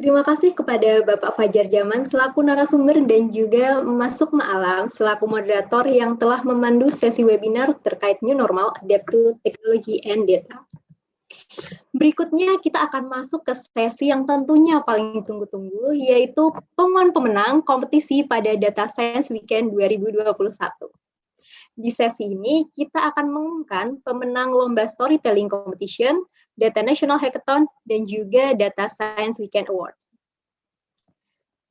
Terima kasih kepada Bapak Fajar Zaman selaku narasumber dan juga Mas Sukma Alam selaku moderator yang telah memandu sesi webinar terkait New Normal Adapt to Technology and Data. Berikutnya kita akan masuk ke sesi yang tentunya paling tunggu-tunggu, yaitu pengumuman pemenang kompetisi pada Data Science Weekend 2021. Di sesi ini, kita akan mengumumkan pemenang Lomba Storytelling Competition, Data National Hackathon, dan juga Data Science Weekend Awards.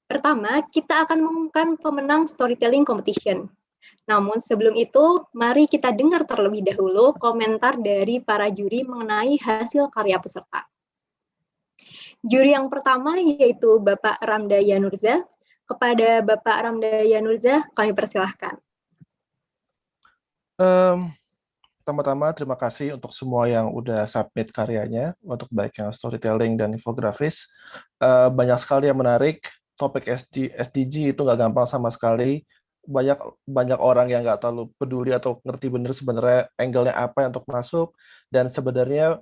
Pertama, kita akan mengumumkan pemenang Storytelling Competition. Namun sebelum itu, mari kita dengar terlebih dahulu komentar dari para juri mengenai hasil karya peserta. Juri yang pertama yaitu Bapak Ramda Yanurza. Kepada Bapak Ramda Yanurza, kami persilahkan. Pertama-tama terima kasih untuk semua yang udah submit karyanya, untuk baik yang storytelling dan infografis. Banyak sekali yang menarik, topik SDG itu nggak gampang sama sekali. Banyak orang yang nggak terlalu peduli atau ngerti bener sebenarnya angle-nya apa yang untuk masuk, dan sebenarnya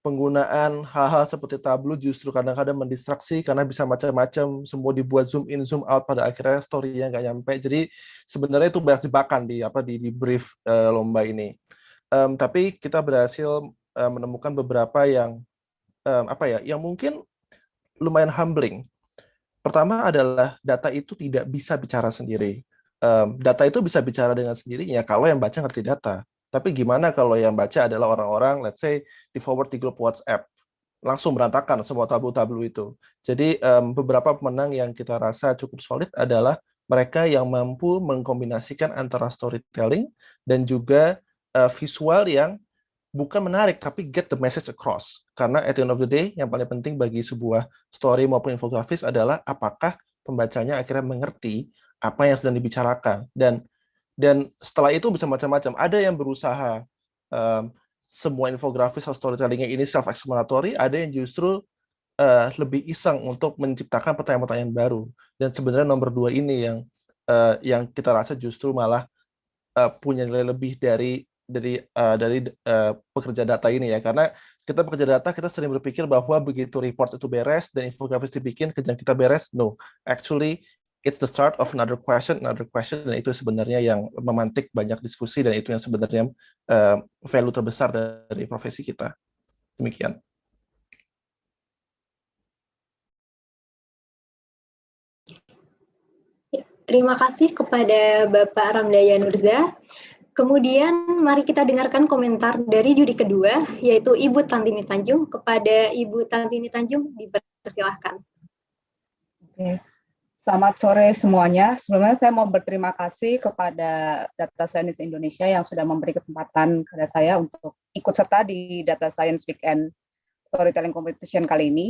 penggunaan hal-hal seperti Tableau justru kadang-kadang mendistraksi karena bisa macam-macam, semua dibuat zoom in zoom out, pada akhirnya story-nya nggak nyampe. Jadi sebenarnya itu banyak jebakan di brief lomba ini. Tapi kita berhasil menemukan beberapa yang yang mungkin lumayan humbling. Pertama adalah data itu tidak bisa bicara sendiri. Data itu bisa bicara dengan sendirinya kalau yang baca ngerti data. Tapi gimana kalau yang baca adalah orang-orang, let's say, di forward di grup WhatsApp, langsung berantakan semua tablu-tablu itu. Jadi beberapa pemenang yang kita rasa cukup solid adalah mereka yang mampu mengkombinasikan antara storytelling dan juga visual yang bukan menarik, tapi get the message across. Karena at the end of the day, yang paling penting bagi sebuah story maupun infografis adalah apakah pembacanya akhirnya mengerti apa yang sedang dibicarakan. Dan setelah itu bisa macam-macam. Ada yang berusaha semua infografis atau storytellingnya ini self-explanatory, ada yang justru lebih iseng untuk menciptakan pertanyaan-pertanyaan baru. Dan sebenarnya nomor 2 ini yang kita rasa justru malah punya nilai lebih dari pekerja data ini ya, karena kita pekerja data kita sering berpikir bahwa begitu report itu beres dan infografis dibikin kerjaan kita beres. No, actually it's the start of another question, dan itu sebenarnya yang memantik banyak diskusi, dan itu yang sebenarnya value terbesar dari profesi kita. Demikian. Terima kasih kepada Bapak Ramda Yanurza. Kemudian mari kita dengarkan komentar dari juri kedua, yaitu Ibu Tantini Tanjung. Kepada Ibu Tantini Tanjung, dipersilahkan. Oke. Selamat sore semuanya. Sebelumnya saya mau berterima kasih kepada Data Science Indonesia yang sudah memberi kesempatan kepada saya untuk ikut serta di Data Science Weekend Storytelling Competition kali ini.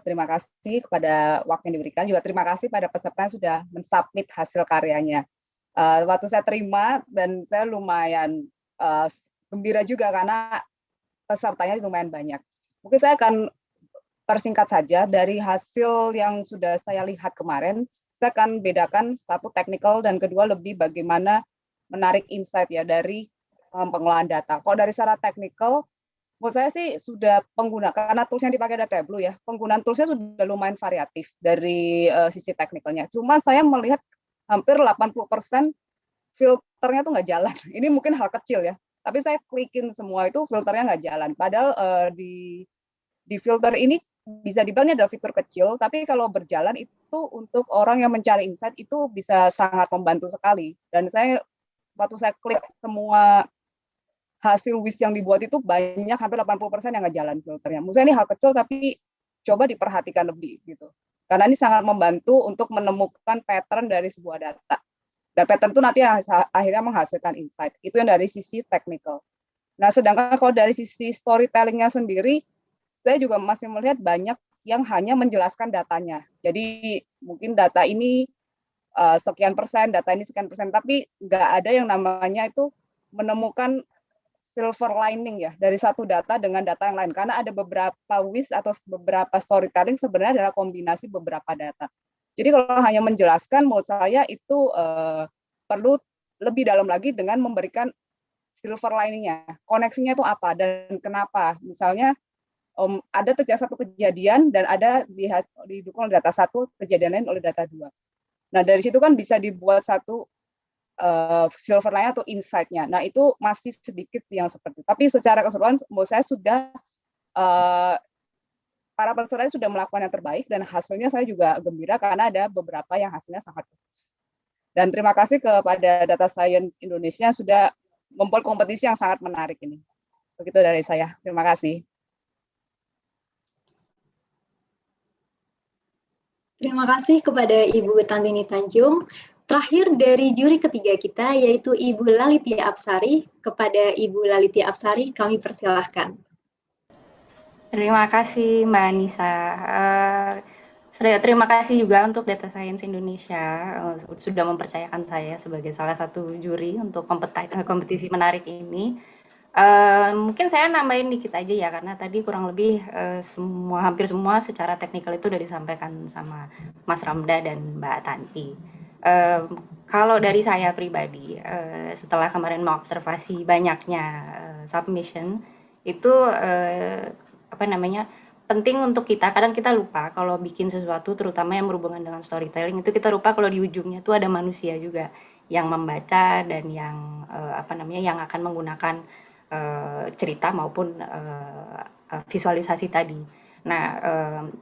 Terima kasih kepada waktu yang diberikan. Juga terima kasih pada peserta yang sudah mensubmit hasil karyanya. Waktu saya terima dan saya lumayan gembira juga karena pesertanya lumayan banyak. Mungkin saya akan persingkat saja dari hasil yang sudah saya lihat kemarin. Saya akan bedakan satu technical dan kedua lebih bagaimana menarik insight ya dari pengelolaan data. Kalau dari secara technical, menurut saya sih sudah karena tools yang dipakai ada Tableau ya, penggunaan toolsnya sudah lumayan variatif dari sisi teknikalnya. Cuma saya melihat hampir 80% filternya tuh nggak jalan. Ini mungkin hal kecil ya, tapi saya klikin semua itu filternya nggak jalan. Padahal di filter ini bisa dibilang adalah fitur kecil, tapi kalau berjalan itu untuk orang yang mencari insight itu bisa sangat membantu sekali. Dan waktu saya klik semua hasil WIS yang dibuat itu banyak, hampir 80% yang nggak jalan filternya. Maksudnya ini hal kecil tapi coba diperhatikan lebih gitu. Karena ini sangat membantu untuk menemukan pattern dari sebuah data. Dan pattern itu nanti akhirnya menghasilkan insight. Itu yang dari sisi technical. Nah, sedangkan kalau dari sisi storytelling-nya sendiri, saya juga masih melihat banyak yang hanya menjelaskan datanya. Jadi mungkin data ini sekian persen, data ini sekian persen, tapi nggak ada yang namanya itu menemukan silver lining ya dari satu data dengan data yang lain, karena ada beberapa WIS atau beberapa storytelling sebenarnya adalah kombinasi beberapa data. Jadi kalau hanya menjelaskan, menurut saya itu perlu lebih dalam lagi dengan memberikan silver lining-nya, koneksinya itu apa dan kenapa. Misalnya ada terjadi satu kejadian dan ada didukung oleh data satu, kejadian lain oleh data dua. Nah, dari situ kan bisa dibuat satu silver line atau insight-nya. Nah, itu masih sedikit sih yang seperti itu. Tapi secara keseluruhan menurut saya sudah para peserta sudah melakukan yang terbaik dan hasilnya saya juga gembira karena ada beberapa yang hasilnya sangat bagus. Dan terima kasih kepada Data Science Indonesia yang sudah membuat kompetisi yang sangat menarik ini. Begitu dari saya. Terima kasih. Terima kasih kepada Ibu Tantini Tanjung. Terakhir dari juri ketiga kita, yaitu Ibu Lalitia Apsari. Kepada Ibu Lalitia Apsari, kami persilahkan. Terima kasih Mbak Anissa. Terima kasih juga untuk Data Science Indonesia sudah mempercayakan saya sebagai salah satu juri untuk kompetisi menarik ini. Mungkin saya nambahin dikit aja ya, karena tadi kurang lebih hampir semua secara teknikal itu udah disampaikan sama Mas Ramda dan Mbak Tanti. Kalau dari saya pribadi, setelah kemarin mengobservasi banyaknya submission, itu penting untuk kita, kadang kita lupa kalau bikin sesuatu terutama yang berhubungan dengan storytelling, itu kita lupa kalau di ujungnya tuh ada manusia juga yang membaca dan yang yang akan menggunakan cerita maupun visualisasi tadi. Nah,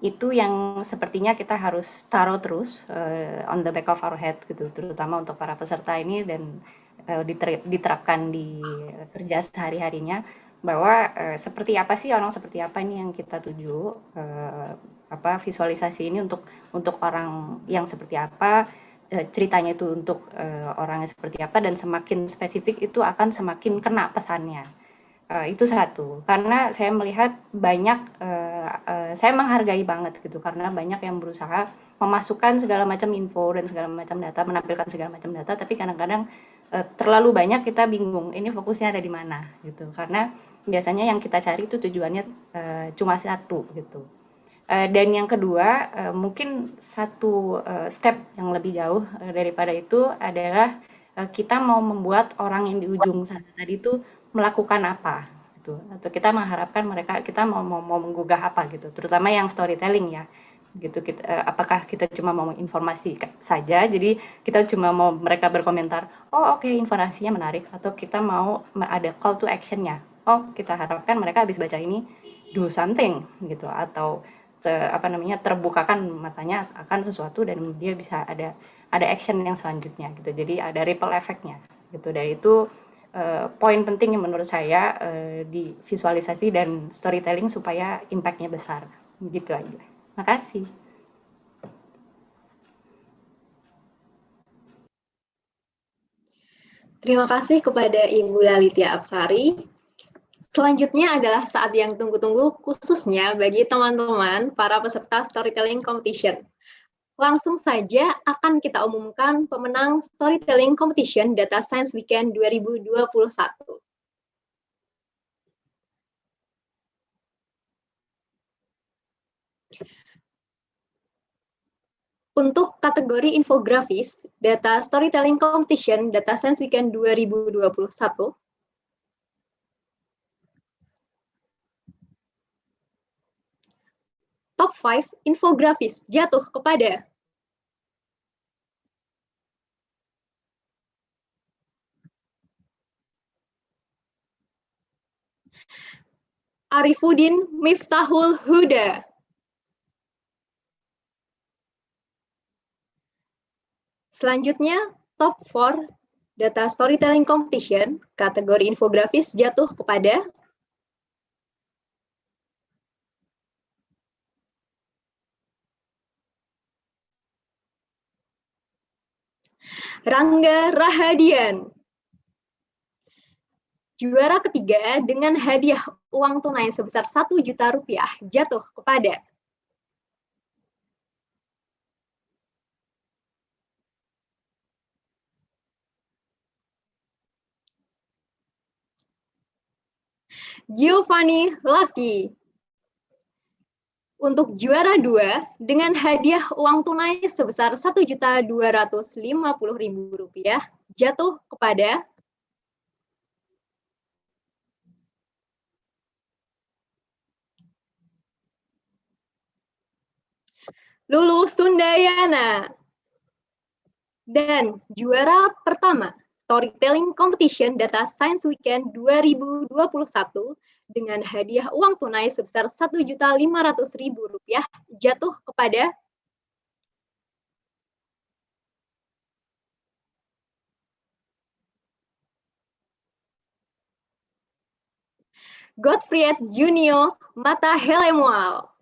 itu yang sepertinya kita harus taruh terus on the back of our head gitu, terutama untuk para peserta ini dan diterapkan di kerja sehari-harinya, bahwa seperti apa sih orang seperti apa ini yang kita tuju, visualisasi ini untuk orang yang seperti apa, ceritanya itu untuk orang yang seperti apa, dan semakin spesifik itu akan semakin kena pesannya. Itu satu, karena saya melihat banyak, saya menghargai banget gitu, karena banyak yang berusaha memasukkan segala macam info dan segala macam data, menampilkan segala macam data, tapi kadang-kadang terlalu banyak kita bingung ini fokusnya ada di mana gitu, karena biasanya yang kita cari itu tujuannya cuma satu gitu. Dan yang kedua, mungkin satu step yang lebih jauh daripada itu adalah kita mau membuat orang yang di ujung sana tadi itu melakukan apa gitu, atau kita mengharapkan kita mau menggugah apa gitu, terutama yang storytelling ya gitu. Apakah kita cuma mau informasi saja, jadi kita cuma mau mereka berkomentar, oh oke, informasinya menarik, atau kita mau ada call to action-nya, oh kita harapkan mereka habis baca ini do something gitu, atau terbukakan matanya akan sesuatu dan dia bisa ada action yang selanjutnya gitu, jadi ada ripple effect-nya gitu. Dari itu poin penting yang menurut saya di visualisasi dan storytelling supaya impact-nya besar, gitu aja. Makasih. Terima kasih kepada Ibu Lalitia Apsari. Selanjutnya adalah saat yang tunggu-tunggu, khususnya bagi teman-teman para peserta Storytelling Competition. Langsung saja akan kita umumkan pemenang Storytelling Competition Data Science Weekend 2021. Untuk kategori infografis, Data Storytelling Competition Data Science Weekend 2021, top 5 infografis jatuh kepada Arifuddin Miftahul Huda. Selanjutnya, top 4 Data Storytelling Competition kategori infografis jatuh kepada Rangga Rahadian. Juara ketiga dengan hadiah uang tunai sebesar Rp1.000.000 jatuh kepada Giovanni Lucky. Untuk juara 2 dengan hadiah uang tunai sebesar Rp1.250.000 jatuh kepada Lulu Sundayana. Dan juara pertama, Storytelling Competition Data Science Weekend 2021 dengan hadiah uang tunai sebesar Rp1.500.000 jatuh kepada Godfried Junio Mata Helemual.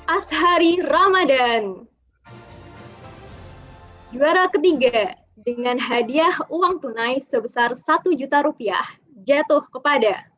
Ashari Ramadan. Juara ketiga dengan hadiah uang tunai sebesar Rp1 juta jatuh kepada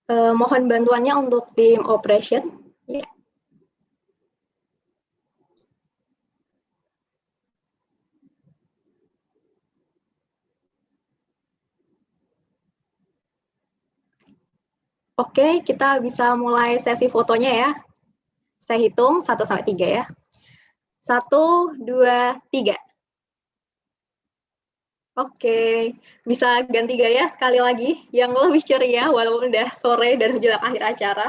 mohon bantuannya untuk tim operation. Ya. Oke, kita bisa mulai sesi fotonya ya. Saya hitung 1-3 ya. 1, 2, 3. Oke, bisa ganti gaya sekali lagi yang lebih ceria walaupun udah sore dan menjelang akhir acara.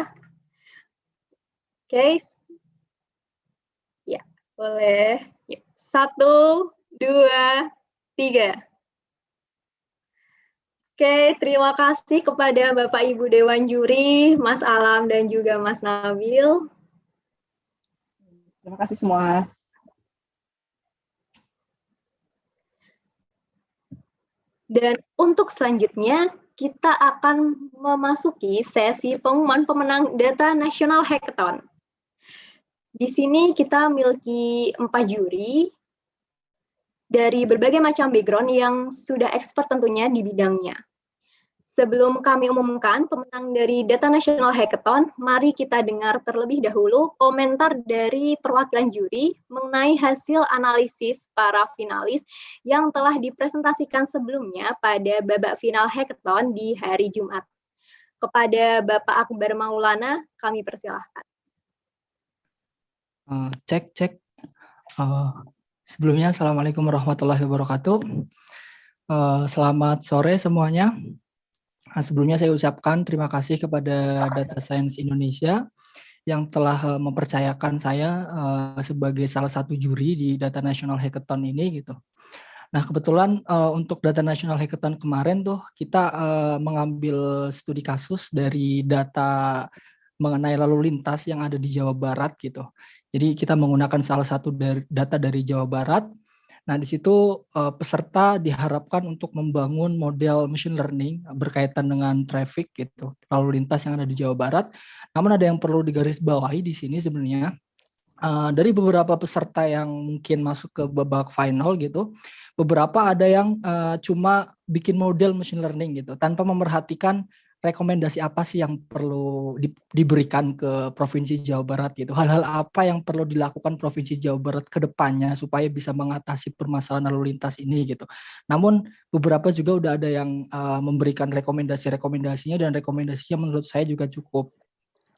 Oke. Ya, boleh. 1, 2, 3. Oke, terima kasih kepada Bapak Ibu Dewan Juri, Mas Alam dan juga Mas Nabil. Terima kasih semua. Dan untuk selanjutnya, kita akan memasuki sesi pengumuman pemenang Data National Hackathon. Di sini kita memiliki 4 juri dari berbagai macam background yang sudah expert tentunya di bidangnya. Sebelum kami umumkan pemenang dari Data National Hackathon, mari kita dengar terlebih dahulu komentar dari perwakilan juri mengenai hasil analisis para finalis yang telah dipresentasikan sebelumnya pada babak final hackathon di hari Jumat. Kepada Bapak Akbar Maulana, kami persilahkan. Cek. Sebelumnya, Assalamualaikum warahmatullahi wabarakatuh. Selamat sore semuanya. Sebelumnya saya ucapkan terima kasih kepada Data Science Indonesia yang telah mempercayakan saya sebagai salah satu juri di Data National Hackathon ini gitu. Nah, kebetulan untuk Data National Hackathon kemarin tuh kita mengambil studi kasus dari data mengenai lalu lintas yang ada di Jawa Barat gitu. Jadi kita menggunakan salah satu data dari Jawa Barat. Nah, di situ peserta diharapkan untuk membangun model machine learning berkaitan dengan traffic gitu, lalu lintas yang ada di Jawa Barat. Namun ada yang perlu digarisbawahi di sini sebenarnya. Dari beberapa peserta yang mungkin masuk ke babak final gitu, beberapa ada yang cuma bikin model machine learning gitu, tanpa memerhatikan rekomendasi apa sih yang perlu diberikan ke Provinsi Jawa Barat gitu. Hal-hal apa yang perlu dilakukan Provinsi Jawa Barat ke depannya supaya bisa mengatasi permasalahan lalu lintas ini gitu. Namun beberapa juga udah ada yang memberikan rekomendasinya dan rekomendasinya menurut saya juga cukup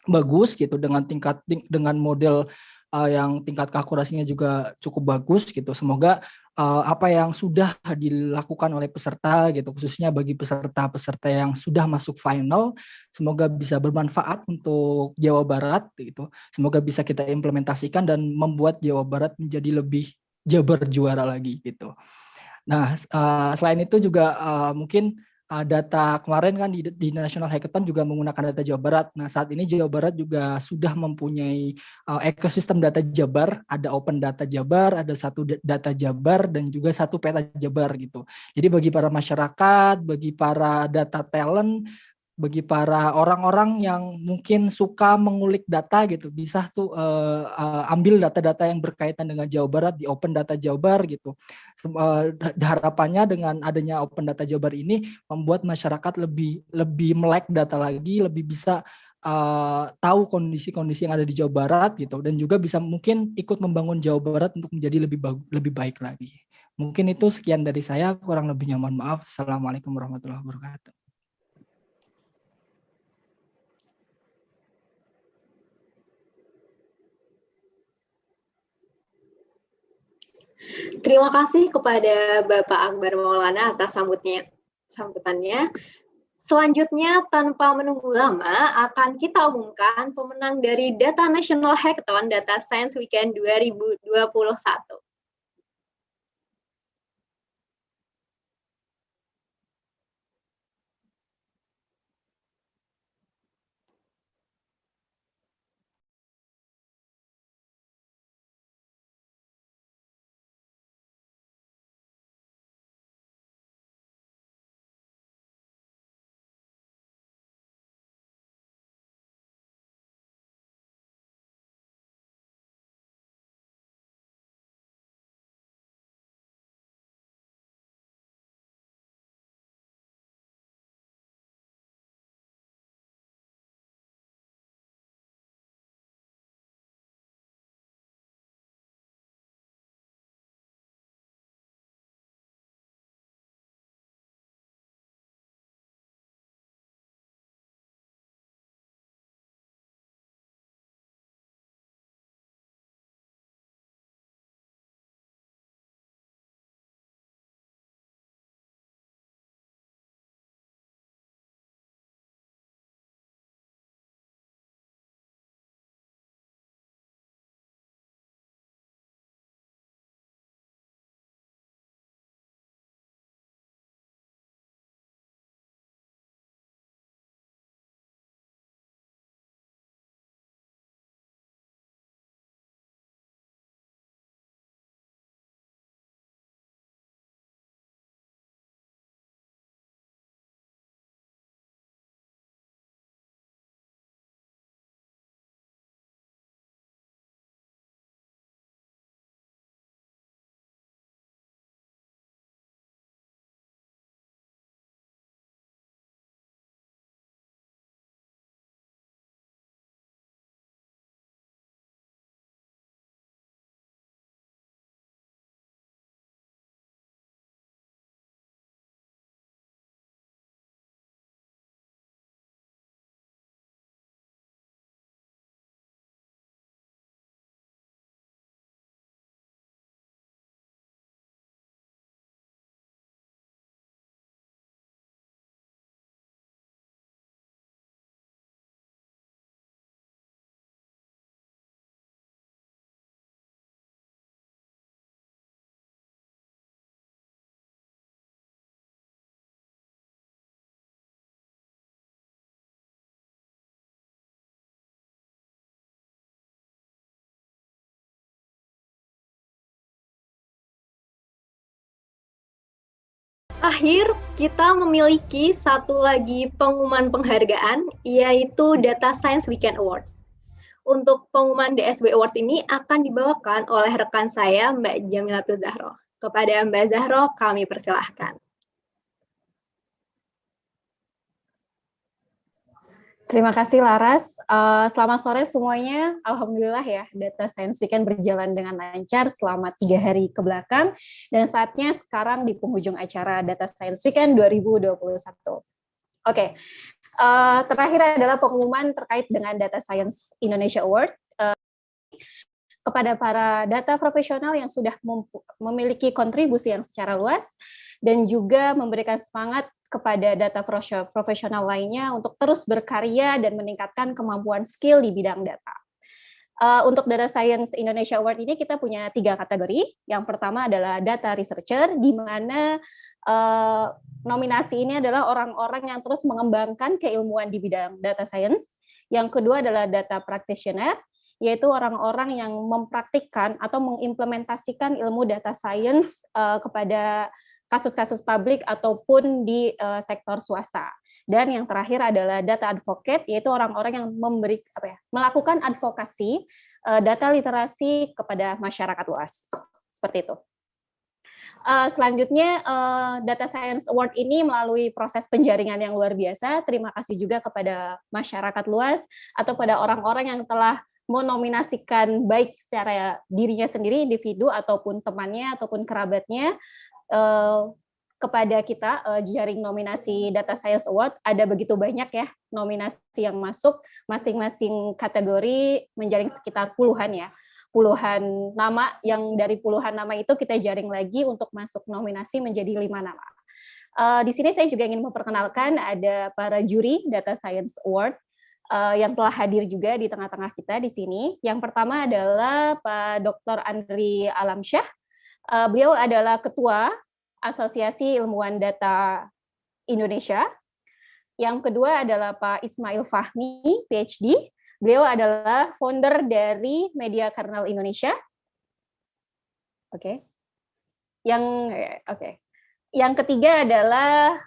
bagus gitu dengan model yang tingkat keakurasinya juga cukup bagus gitu. Semoga apa yang sudah dilakukan oleh peserta gitu, khususnya bagi peserta-peserta yang sudah masuk final, semoga bisa bermanfaat untuk Jawa Barat gitu. Semoga bisa kita implementasikan dan membuat Jawa Barat menjadi lebih Jabar juara lagi gitu. Nah, selain itu juga mungkin data kemarin kan di National Hackathon juga menggunakan data Jawa Barat. Nah, saat ini Jawa Barat juga sudah mempunyai ekosistem data Jabar, ada Open Data Jabar, ada satu data Jabar, dan juga satu peta Jabar gitu. Jadi bagi para masyarakat, bagi para data talent, bagi para orang-orang yang mungkin suka mengulik data gitu, bisa tuh ambil data-data yang berkaitan dengan Jawa Barat di Open Data Jabar gitu. Harapannya dengan adanya Open Data Jabar ini membuat masyarakat lebih melek data lagi, lebih bisa tahu kondisi-kondisi yang ada di Jawa Barat gitu, dan juga bisa mungkin ikut membangun Jawa Barat untuk menjadi lebih baik lagi. Mungkin itu sekian dari saya, kurang lebihnya mohon maaf. Assalamualaikum warahmatullahi wabarakatuh. Terima kasih kepada Bapak Akbar Maulana atas sambutannya. Selanjutnya, tanpa menunggu lama, akan kita umumkan pemenang dari Data National Hackathon Data Science Weekend 2021. Akhir, kita memiliki satu lagi pengumuman penghargaan, yaitu Data Science Weekend Awards. Untuk pengumuman DSW Awards ini akan dibawakan oleh rekan saya, Mbak Jamilatul Zahro. Kepada Mbak Zahro, kami persilahkan. Terima kasih Laras. Selamat sore semuanya. Alhamdulillah ya, Data Science Weekend berjalan dengan lancar selama 3 hari ke belakang. Dan saatnya sekarang di penghujung acara Data Science Weekend 2021. Oke, terakhir adalah pengumuman terkait dengan Data Science Indonesia Award. Kepada para data profesional yang sudah memiliki kontribusi yang secara luas, dan juga memberikan semangat kepada data profesional lainnya untuk terus berkarya dan meningkatkan kemampuan skill di bidang data. Untuk Data Science Indonesia Award ini kita punya 3 kategori. Yang pertama adalah Data Researcher, di mana nominasi ini adalah orang-orang yang terus mengembangkan keilmuan di bidang data science. Yang kedua adalah Data Practitioner, yaitu orang-orang yang mempraktikkan atau mengimplementasikan ilmu data science kepada kasus-kasus publik ataupun di sektor swasta. Dan yang terakhir adalah data advocate, yaitu orang-orang yang melakukan advokasi data literasi kepada masyarakat luas. Seperti itu. Selanjutnya, Data Science Award ini melalui proses penjaringan yang luar biasa. Terima kasih juga kepada masyarakat luas atau pada orang-orang yang telah menominasikan baik secara dirinya sendiri, individu, ataupun temannya, ataupun kerabatnya, kepada kita jaring nominasi Data Science Award. Ada begitu banyak ya nominasi yang masuk, masing-masing kategori menjaring sekitar puluhan puluhan nama, yang dari puluhan nama itu kita jaring lagi untuk masuk nominasi menjadi 5 nama. Di sini saya juga ingin memperkenalkan ada para juri Data Science Award yang telah hadir juga di tengah-tengah kita di sini. Yang pertama adalah Pak Dr. Andri Alamsyah. Beliau adalah Ketua Asosiasi Ilmuwan Data Indonesia. Yang kedua adalah Pak Ismail Fahmi, PhD. Beliau adalah founder dari Media Kernel Indonesia. Yang ketiga adalah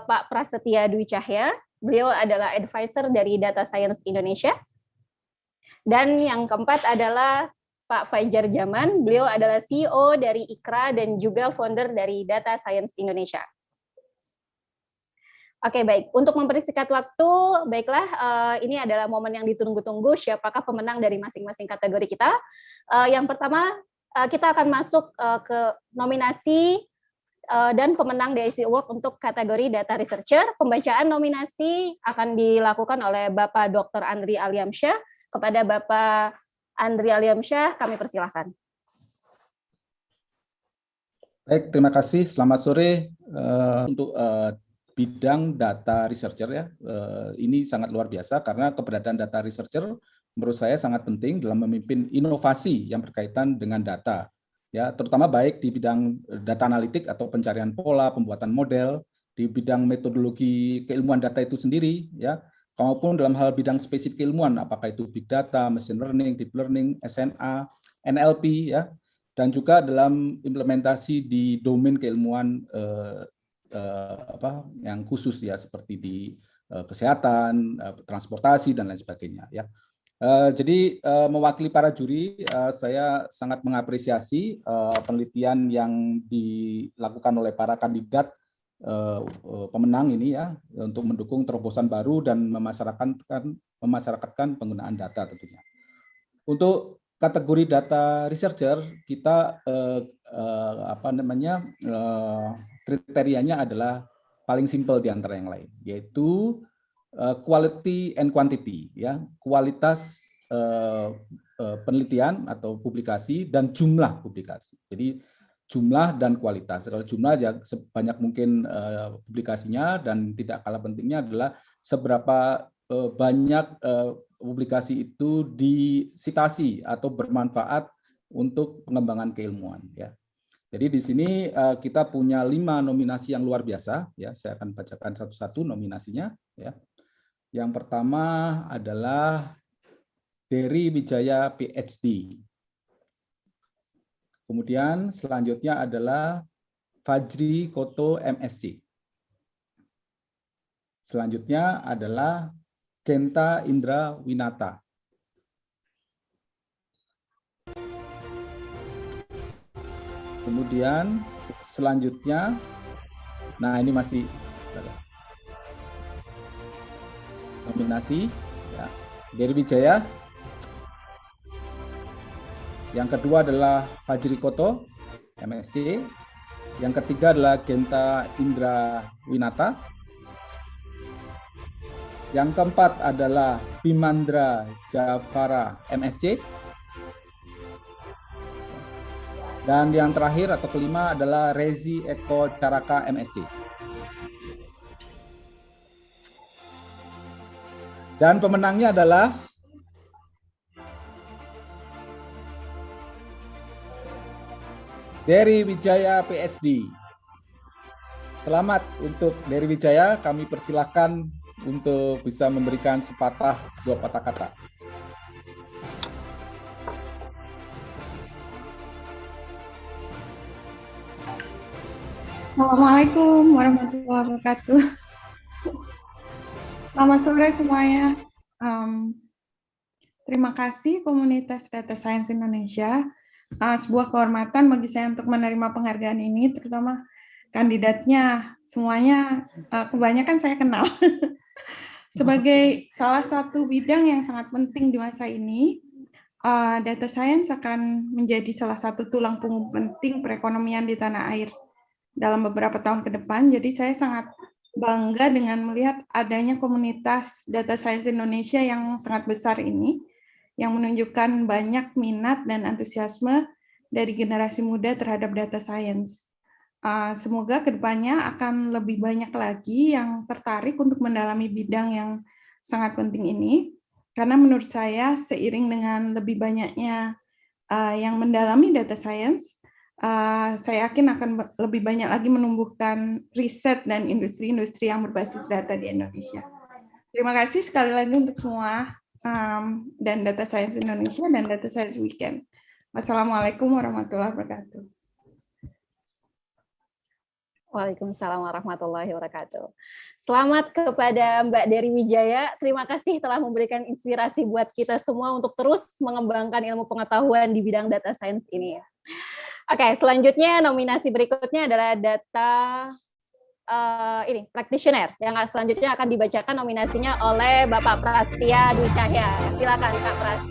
Pak Prasetya Dwi Cahya. Beliau adalah advisor dari Data Science Indonesia. Dan yang keempat adalah Pak Fajar Zaman. Beliau adalah CEO dari IKRA dan juga founder dari Data Science Indonesia. Oke, baik. Untuk mempersingkat waktu, baiklah, ini adalah momen yang ditunggu-tunggu, siapakah pemenang dari masing-masing kategori kita. Yang pertama, kita akan masuk ke nominasi dan pemenang DSW Award untuk kategori Data Researcher. Pembacaan nominasi akan dilakukan oleh Bapak Dr. Andri Alamsyah. Kepada Bapak Andri Alamsyah, kami persilahkan. Baik, terima kasih. Selamat sore. Untuk bidang data researcher ya, ini sangat luar biasa karena keberadaan data researcher menurut saya sangat penting dalam memimpin inovasi yang berkaitan dengan data, ya, terutama baik di bidang data analitik atau pencarian pola, pembuatan model, di bidang metodologi keilmuan data itu sendiri, ya, maupun dalam hal bidang spesifik keilmuan, apakah itu big data, machine learning, deep learning, SNA, NLP, ya, dan juga dalam implementasi di domain keilmuan yang khusus ya, seperti di kesehatan, transportasi dan lain sebagainya ya. Jadi mewakili para juri, saya sangat mengapresiasi penelitian yang dilakukan oleh para kandidat pemenang ini ya, untuk mendukung terobosan baru dan memasyarakatkan penggunaan data tentunya. Untuk kategori data researcher kita kriterianya adalah paling simpel di antara yang lain, yaitu quality and quantity, ya, kualitas penelitian atau publikasi dan jumlah publikasi. Jadi jumlah dan kualitas. Kalau jumlah ya sebanyak mungkin publikasinya, dan tidak kalah pentingnya adalah seberapa banyak publikasi itu disitasi atau bermanfaat untuk pengembangan keilmuan ya. Jadi di sini kita punya 5 nominasi yang luar biasa ya. Saya akan bacakan satu-satu nominasinya ya. Yang pertama adalah Dery Wijaya PhD. Kemudian selanjutnya adalah Fajri Koto MSc. Selanjutnya adalah Kenta Indra Winata. Kemudian selanjutnya, nah ini masih nominasi, ya. Dery Wijaya. Yang kedua adalah Fajri Koto MSc. Yang ketiga adalah Kenta Indra Winata. Yang keempat adalah Bimandra Javara MSc. Dan yang terakhir atau kelima adalah Rezi Eko Caraka MSc. Dan pemenangnya adalah Dery Wijaya PSD. Selamat untuk Dery Wijaya, kami persilahkan untuk bisa memberikan sepatah dua patah kata. Assalamualaikum warahmatullahi wabarakatuh. Selamat sore semuanya. Terima kasih komunitas Data Science Indonesia. Sebuah kehormatan bagi saya untuk menerima penghargaan ini, terutama kandidatnya semuanya kebanyakan saya kenal. Sebagai salah satu bidang yang sangat penting di masa ini, data science akan menjadi salah satu tulang punggung penting perekonomian di tanah air dalam beberapa tahun ke depan. Jadi saya sangat bangga dengan melihat adanya komunitas data science Indonesia yang sangat besar ini, yang menunjukkan banyak minat dan antusiasme dari generasi muda terhadap data science. Semoga kedepannya akan lebih banyak lagi yang tertarik untuk mendalami bidang yang sangat penting ini, karena menurut saya seiring dengan lebih banyaknya yang mendalami data science, saya yakin akan lebih banyak lagi menumbuhkan riset dan industri-industri yang berbasis data di Indonesia. Terima kasih sekali lagi untuk semua dan Data Science Indonesia dan Data Science Weekend. Wassalamualaikum warahmatullahi wabarakatuh. Waalaikumsalam warahmatullahi wabarakatuh. Selamat kepada Mbak Dery Wijaya. Terima kasih telah memberikan inspirasi buat kita semua untuk terus mengembangkan ilmu pengetahuan di bidang data science ini. Oke, selanjutnya nominasi berikutnya adalah data practitioner. Yang selanjutnya akan dibacakan nominasinya oleh Bapak Prastia Dwi Cahya. Silakan Kak Pras.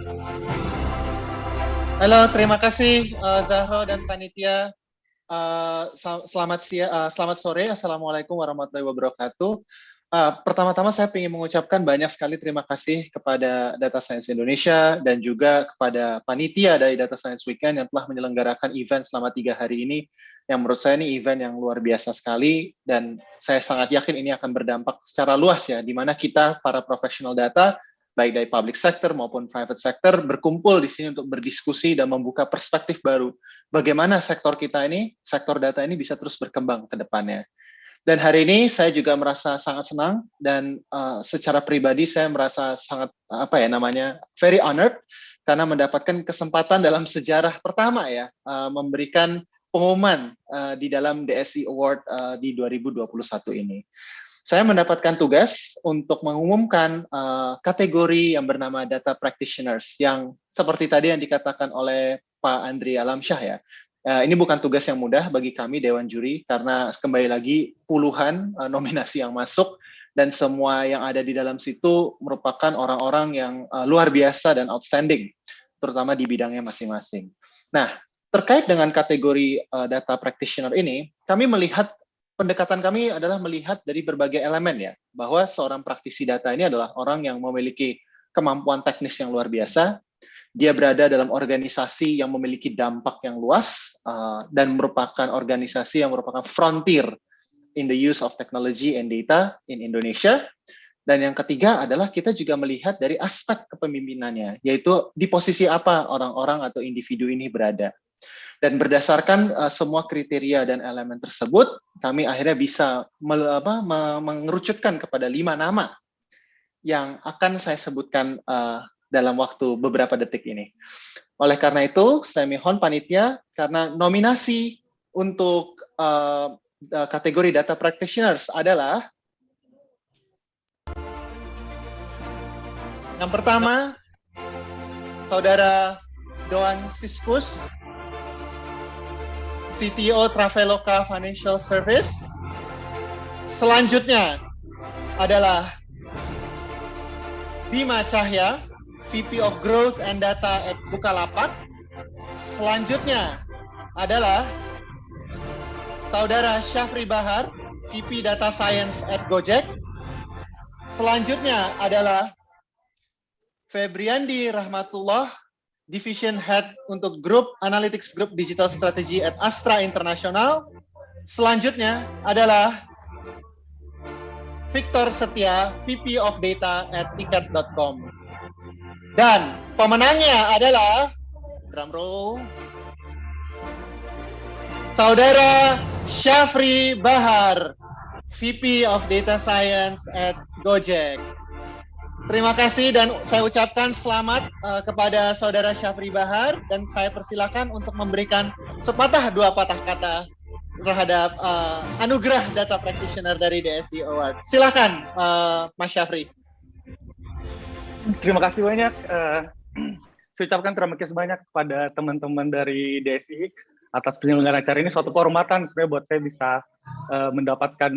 Halo, terima kasih Zahro dan panitia. Selamat sore. Assalamualaikum warahmatullahi wabarakatuh. Pertama-tama saya ingin mengucapkan banyak sekali terima kasih kepada Data Science Indonesia dan juga kepada panitia dari Data Science Weekend yang telah menyelenggarakan event selama 3 hari ini, yang menurut saya ini event yang luar biasa sekali, dan saya sangat yakin ini akan berdampak secara luas ya, di mana kita para profesional data baik dari public sector maupun private sector berkumpul di sini untuk berdiskusi dan membuka perspektif baru bagaimana sektor kita ini, sektor data ini bisa terus berkembang ke depannya. Dan hari ini saya juga merasa sangat senang dan secara pribadi saya merasa sangat very honored karena mendapatkan kesempatan dalam sejarah pertama ya memberikan pengumuman di dalam DSI Award di 2021 ini. Saya mendapatkan tugas untuk mengumumkan kategori yang bernama Data Practitioners yang seperti tadi yang dikatakan oleh Pak Andri Alamsyah ya. Ini bukan tugas yang mudah bagi kami Dewan Juri karena kembali lagi puluhan nominasi yang masuk dan semua yang ada di dalam situ merupakan orang-orang yang luar biasa dan outstanding, terutama di bidangnya masing-masing. Nah, terkait dengan kategori Data Practitioner ini, kami melihat pendekatan kami adalah melihat dari berbagai elemen ya, bahwa seorang praktisi data ini adalah orang yang memiliki kemampuan teknis yang luar biasa, dia berada dalam organisasi yang memiliki dampak yang luas, dan merupakan organisasi yang merupakan frontier in the use of technology and data in Indonesia. Dan yang ketiga adalah kita juga melihat dari aspek kepemimpinannya, yaitu di posisi apa orang-orang atau individu ini berada. Dan berdasarkan semua kriteria dan elemen tersebut, kami akhirnya bisa mengerucutkan kepada 5 nama yang akan saya sebutkan dalam waktu beberapa detik ini. Oleh karena itu, saya mohon panitia, karena nominasi untuk kategori data practitioners adalah yang pertama, Saudara Doan Siskus, CTO Traveloka Financial Service. Selanjutnya adalah Bima Cahya, VP of Growth and Data at Bukalapak. Selanjutnya adalah Saudara Syafri Bahar, VP Data Science at Gojek. Selanjutnya adalah Febriandi Rahmatullah, Division Head untuk Group Analytics Group Digital Strategy at Astra International. Selanjutnya adalah Victor Setia, VP of Data at Ticket.com. Dan pemenangnya adalah, drum roll, Saudara Syafri Bahar, VP of Data Science at Gojek. Terima kasih dan saya ucapkan selamat kepada Saudara Syafri Bahar dan saya persilakan untuk memberikan sepatah dua patah kata terhadap anugerah Data Practitioner dari DSI Award. Silakan Mas Syafri. Terima kasih banyak. Saya ucapkan terima kasih banyak kepada teman-teman dari DSI atas penyelenggaraan acara ini. Suatu kehormatan sebenarnya buat saya bisa mendapatkan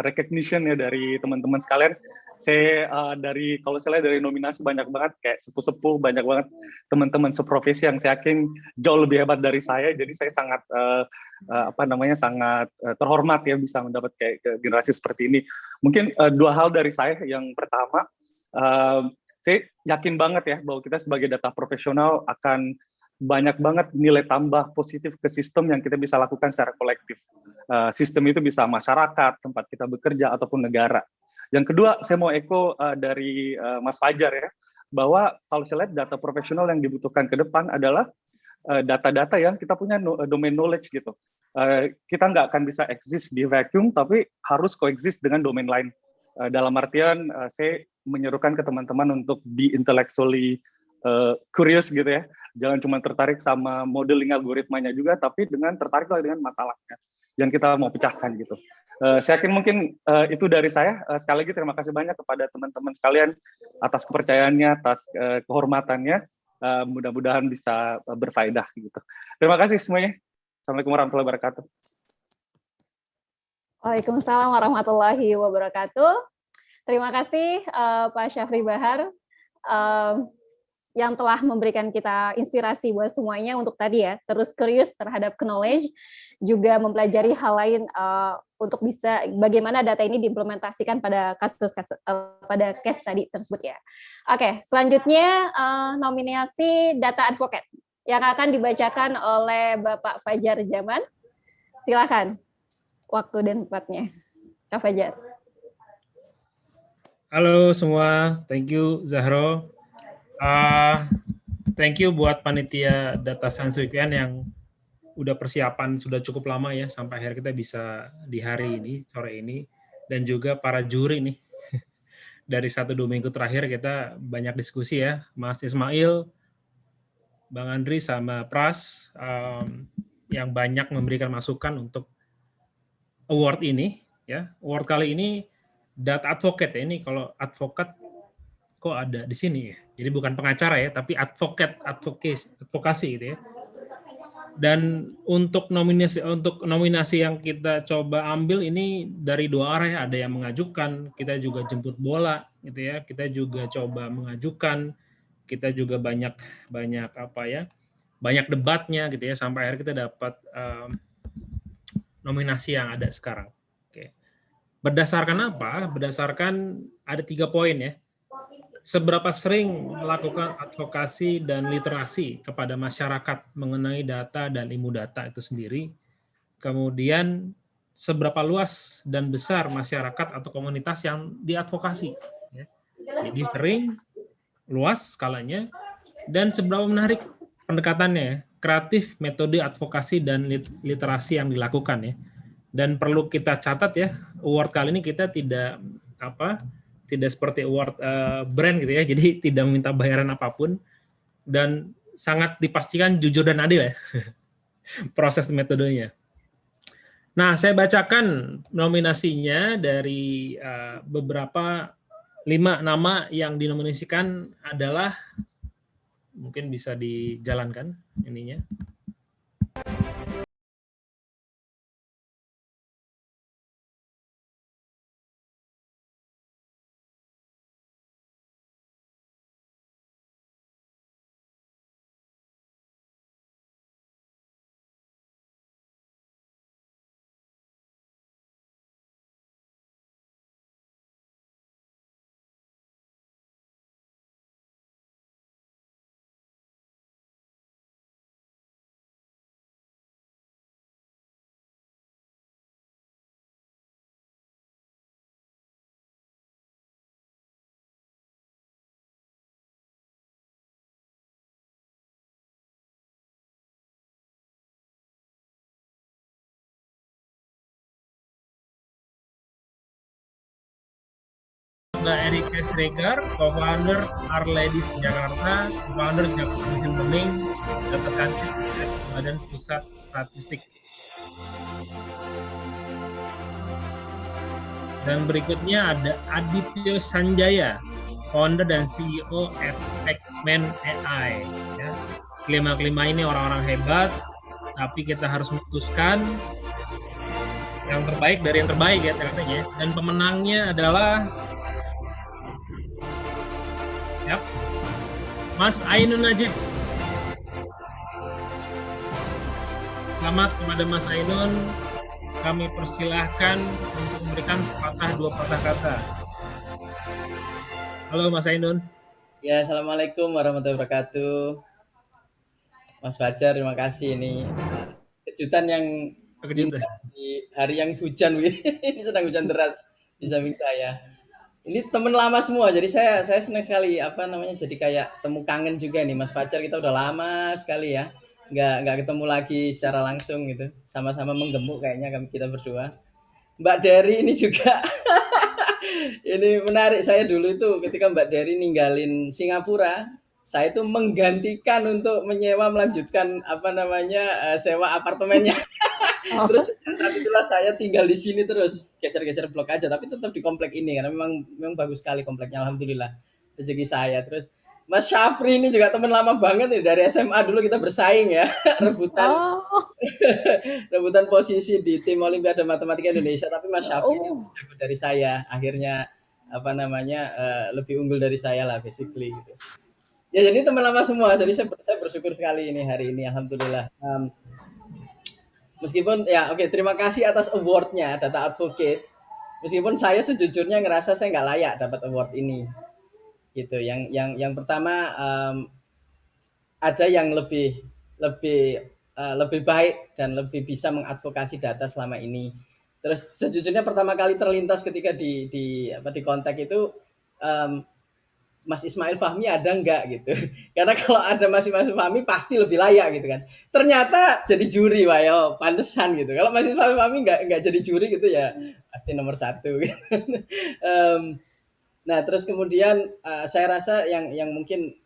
recognition ya dari teman-teman sekalian. Saya kalau saya lihat dari nominasi banyak banget, kayak sepuh-sepuh, banyak banget teman-teman seprofesi yang saya yakin jauh lebih hebat dari saya. Jadi saya sangat sangat terhormat ya bisa mendapat kayak generasi seperti ini. Mungkin dua hal dari saya. Yang pertama, saya yakin banget ya bahwa kita sebagai data profesional akan banyak banget nilai tambah positif ke sistem yang kita bisa lakukan secara kolektif. Sistem itu bisa masyarakat, tempat kita bekerja, ataupun negara. Yang kedua, saya mau echo dari Mas Fajar ya, bahwa kalau saya lihat data profesional yang dibutuhkan ke depan adalah data-data yang kita punya domain knowledge gitu. Kita nggak akan bisa exist di vacuum, tapi harus coexist dengan domain lain. Dalam artian, saya menyerukan ke teman-teman untuk be intellectually curious gitu ya. Jangan cuma tertarik sama modeling algoritmanya juga, tapi tertarik dengan masalahnya yang kita mau pecahkan gitu. Saya yakin mungkin itu dari saya. Sekali lagi terima kasih banyak kepada teman-teman sekalian atas kepercayaannya, atas kehormatannya. Mudah-mudahan bisa berfaedah gitu. Terima kasih semuanya. Assalamualaikum warahmatullahi wabarakatuh. Waalaikumsalam warahmatullahi wabarakatuh. Terima kasih Pak Syafri Bahar yang telah memberikan kita inspirasi buat semuanya untuk tadi ya, terus curious terhadap knowledge, juga mempelajari hal lain untuk bisa bagaimana data ini diimplementasikan pada pada case tadi tersebut ya. Oke, selanjutnya nominasi Data Advocate yang akan dibacakan oleh Bapak Fajar Zaman. Silakan waktu dan tempatnya, Kak Fajar. Halo semua, thank you Zahro. Thank you buat panitia Data Science Weekend yang udah persiapan sudah cukup lama ya sampai akhir kita bisa di hari ini, sore ini, dan juga para juri nih. Dari 1-2 minggu terakhir kita banyak diskusi ya, Mas Ismail, Bang Andri sama Pras yang banyak memberikan masukan untuk award ini ya. Award kali ini Data Advocate ya, ini kalau advokat kok ada di sini ya. Jadi bukan pengacara ya, tapi advokasi gitu ya. Dan untuk nominasi yang kita coba ambil ini dari 2 arah ya. Ada yang mengajukan, kita juga jemput bola gitu ya. Kita juga coba mengajukan, kita juga banyak banyak debatnya gitu ya sampai akhirnya kita dapat nominasi yang ada sekarang. Oke. Berdasarkan apa? Berdasarkan ada 3 poin ya. Seberapa sering melakukan advokasi dan literasi kepada masyarakat mengenai data dan ilmu data itu sendiri. Kemudian seberapa luas dan besar masyarakat atau komunitas yang diadvokasi. Jadi sering, luas skalanya, dan seberapa menarik pendekatannya, kreatif metode advokasi dan literasi yang dilakukan ya. Dan perlu kita catat ya, award kali ini kita tidak seperti award brand gitu ya, jadi tidak meminta bayaran apapun dan sangat dipastikan jujur dan adil ya proses metodenya. Nah, saya bacakan nominasinya dari beberapa 5 nama yang dinominasikan adalah, mungkin bisa dijalankan ininya. Mbak Erika Sregar, co-founder Our Ladies Jakarta, co-founder Jakarta Mesin Learning, data scientist Badan Pusat Statistik. Dan berikutnya ada Aditya Sanjaya, founder dan CEO at Techman AI. Ya. Kelima-kelima ini orang-orang hebat, tapi kita harus memutuskan yang terbaik dari yang terbaik ya ternyata. Dan pemenangnya adalah Mas Ainun Najib. Selamat kepada Mas Ainun. Kami persilahkan untuk memberikan dua patah kata. Halo Mas Ainun. Ya, Assalamualaikum warahmatullahi wabarakatuh. Mas Fajar, terima kasih. Ini kejutan yang di hari yang hujan. Ini sedang hujan deras di samping saya. Ini teman lama semua, jadi saya senang sekali jadi kayak temu kangen juga nih Mas Fajar. Kita udah lama sekali ya nggak ketemu lagi secara langsung gitu, sama-sama menggemuk kayaknya kita berdua. Mbak Dery ini juga ini menarik. Saya dulu itu ketika Mbak Dery ninggalin Singapura, saya itu menggantikan untuk melanjutkan sewa apartemennya. Terus saat itulah saya tinggal di sini terus, geser-geser blok aja, tapi tetap di komplek ini karena memang bagus sekali kompleknya, alhamdulillah, rezeki saya. Terus Mas Syafri ini juga teman lama banget nih, dari SMA dulu kita bersaing ya, rebutan posisi di tim Olimpiade Matematika Indonesia, tapi Mas Syafri ini jago dari saya, akhirnya lebih unggul dari saya lah basically gitu. Ya jadi teman lama semua, jadi saya bersyukur sekali ini hari ini, alhamdulillah. Meskipun terima kasih atas award-nya Data Advocate. Meskipun saya sejujurnya ngerasa saya nggak layak dapat award ini, gitu. Yang pertama ada yang lebih baik dan lebih bisa mengadvokasi data selama ini. Terus sejujurnya pertama kali terlintas ketika di kontak itu Mas Ismail Fahmi ada enggak gitu. Karena kalau ada Mas Ismail Fahmi pasti lebih layak gitu kan. Ternyata jadi juri, wah yo pantesan gitu. Kalau Mas Ismail Fahmi enggak jadi juri gitu ya pasti nomor 1 gitu. Nah, terus kemudian saya rasa yang mungkin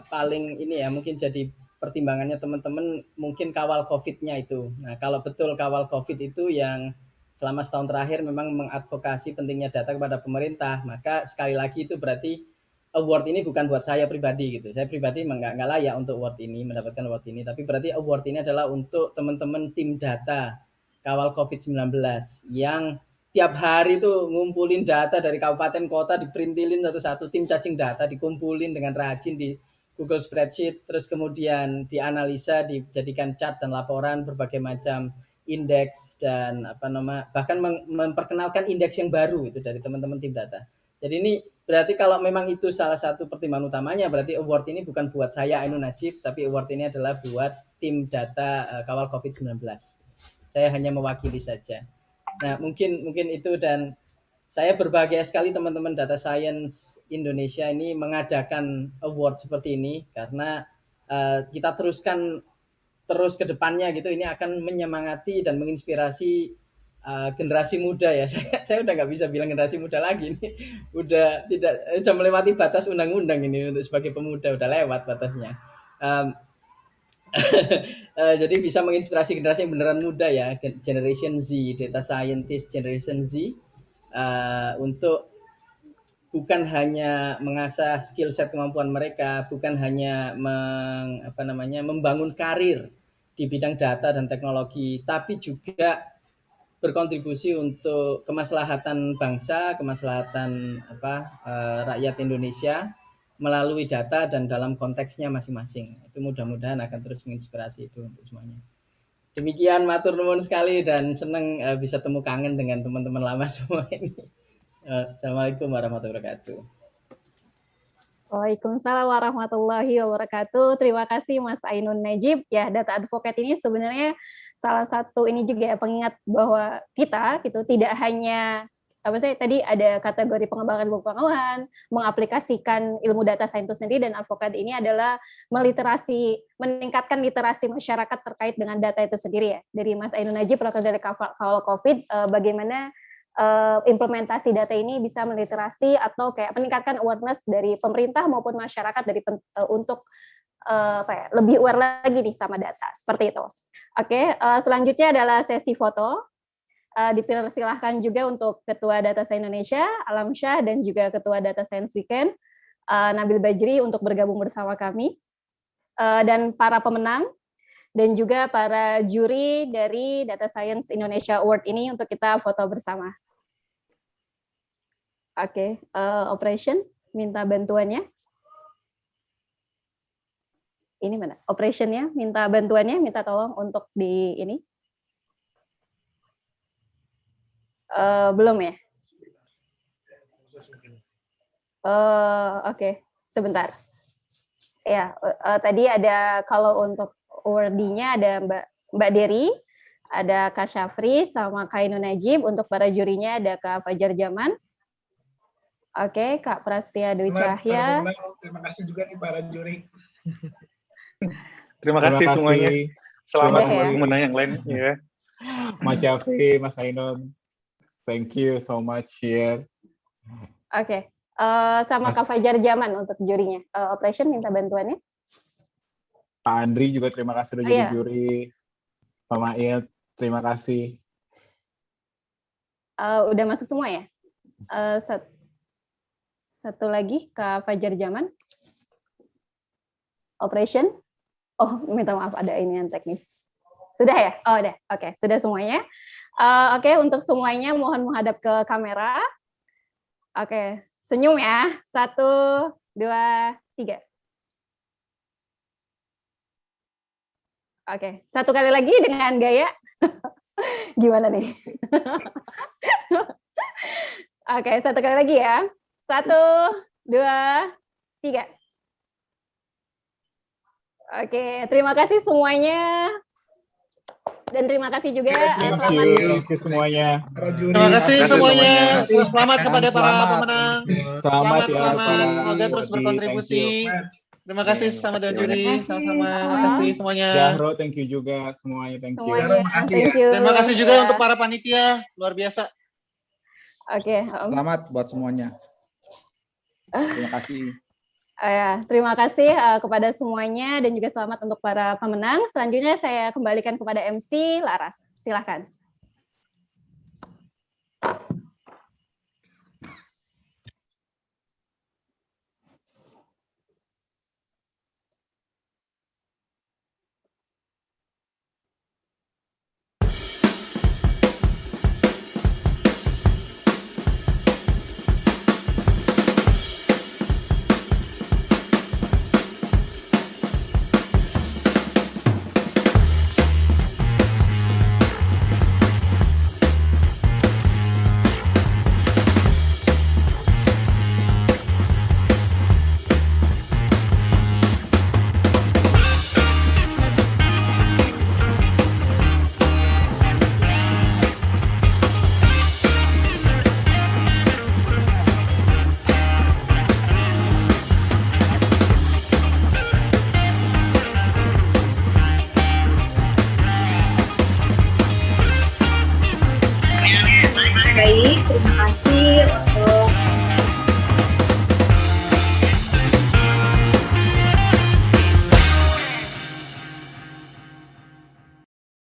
paling ini ya, mungkin jadi pertimbangannya teman-teman mungkin kawal COVID-nya itu. Nah, kalau betul kawal COVID itu yang selama setahun terakhir memang mengadvokasi pentingnya data kepada pemerintah, maka sekali lagi itu berarti award ini bukan buat saya pribadi gitu. Saya pribadi memang nggak layak untuk award ini, mendapatkan award ini. Tapi berarti award ini adalah untuk teman-teman tim data kawal COVID-19 yang tiap hari tuh ngumpulin data dari kabupaten kota, diprintilin satu-satu, tim cacing data dikumpulin dengan rajin di Google Spreadsheet, terus kemudian dianalisa, dijadikan chart dan laporan berbagai macam indeks dan bahkan memperkenalkan indeks yang baru itu dari teman-teman tim data. Jadi ini berarti kalau memang itu salah satu pertimbangan utamanya, berarti award ini bukan buat saya Ainun Najib, tapi award ini adalah buat tim data kawal COVID-19. Saya hanya mewakili saja. Nah, mungkin itu, dan saya berbahagia sekali teman-teman Data Science Indonesia ini mengadakan award seperti ini, karena kita terus ke depannya gitu, ini akan menyemangati dan menginspirasi generasi muda ya. Saya udah nggak bisa bilang generasi muda lagi nih, udah melewati batas undang-undang ini untuk sebagai pemuda, udah lewat batasnya. Jadi bisa menginspirasi generasi yang beneran muda ya, Generation Z, Data Scientist Generation Z, untuk bukan hanya mengasah skill set kemampuan mereka, bukan hanya membangun karir di bidang data dan teknologi, tapi juga berkontribusi untuk kemaslahatan bangsa, kemaslahatan rakyat Indonesia melalui data dan dalam konteksnya masing-masing. Itu mudah-mudahan akan terus menginspirasi itu untuk semuanya. Demikian, matur nuwun sekali dan senang bisa temu kangen dengan teman-teman lama semua ini. Assalamualaikum warahmatullahi wabarakatuh. Waalaikumsalam warahmatullahi wabarakatuh. Terima kasih Mas Ainun Najib. Ya, data advocate ini sebenarnya salah satu ini juga ya, pengingat bahwa kita gitu tidak hanya tadi ada kategori pengembangan pengetahuan, mengaplikasikan ilmu data sains sendiri, dan advokat ini adalah meningkatkan literasi masyarakat terkait dengan data itu sendiri ya. Dari Mas Ainun Najib, perwakilan dari Kawal COVID, bagaimana implementasi data ini bisa meliterasi atau kayak meningkatkan awareness dari pemerintah maupun masyarakat untuk lebih aware lagi nih sama data, seperti itu. Oke, selanjutnya adalah sesi foto. Dipersilahkan juga untuk Ketua Data Science Indonesia, Alam Syah, dan juga Ketua Data Science Weekend, Nabil Bajri, untuk bergabung bersama kami, dan para pemenang, dan juga para juri dari Data Science Indonesia Award ini untuk kita foto bersama. Oke, operation, minta bantuannya. Ini mana? Operationnya, minta bantuannya, minta tolong untuk di ini. Belum ya? Oke, sebentar. Ya, tadi ada kalau untuk awardee-nya ada Mbak Dery, ada Kak Syafri, sama Kak Ainun Najib. Untuk para jurinya ada Kak Fajar Zaman. Oke, Kak Prastia Dwi Cahya. Terima kasih juga nih para juri. Terima kasih semuanya. Selamat pemenang yang lain. Ya. Mas Syafri, Mas Ainun. Thank you so much here. Oke, sama Kak Fajar Zaman untuk jurinya. Operation minta bantuannya. Pak Andri juga terima kasih sudah jadi juri. Pak Mail, terima kasih. Udah masuk semua ya? Satu lagi, Kak Fajar Zaman. Operation. Oh, minta maaf, ada ini yang teknis. Sudah ya? Oh, udah. Oke, sudah semuanya. Oke, untuk semuanya mohon menghadap ke kamera. Oke, senyum ya. 1, 2, 3. Oke, satu kali lagi dengan gaya. Gimana nih? Oke, satu kali lagi ya. 1, 2, 3. Oke, terima kasih semuanya. Dan terima kasih juga Thank you semuanya. Terima kasih semuanya. Selamat kepada para pemenang. Selamat. Semoga terus berkontribusi. Terima kasih sama dengan juri. Sama-sama. Terima kasih semuanya. Jahro, thank you juga semuanya. Thank you. Terima kasih juga untuk para panitia. Luar biasa. Oke. Selamat buat semuanya. Terima kasih. Terima kasih kepada semuanya dan juga selamat untuk para pemenang. Selanjutnya saya kembalikan kepada MC Laras. Silakan. Baik, terima kasih.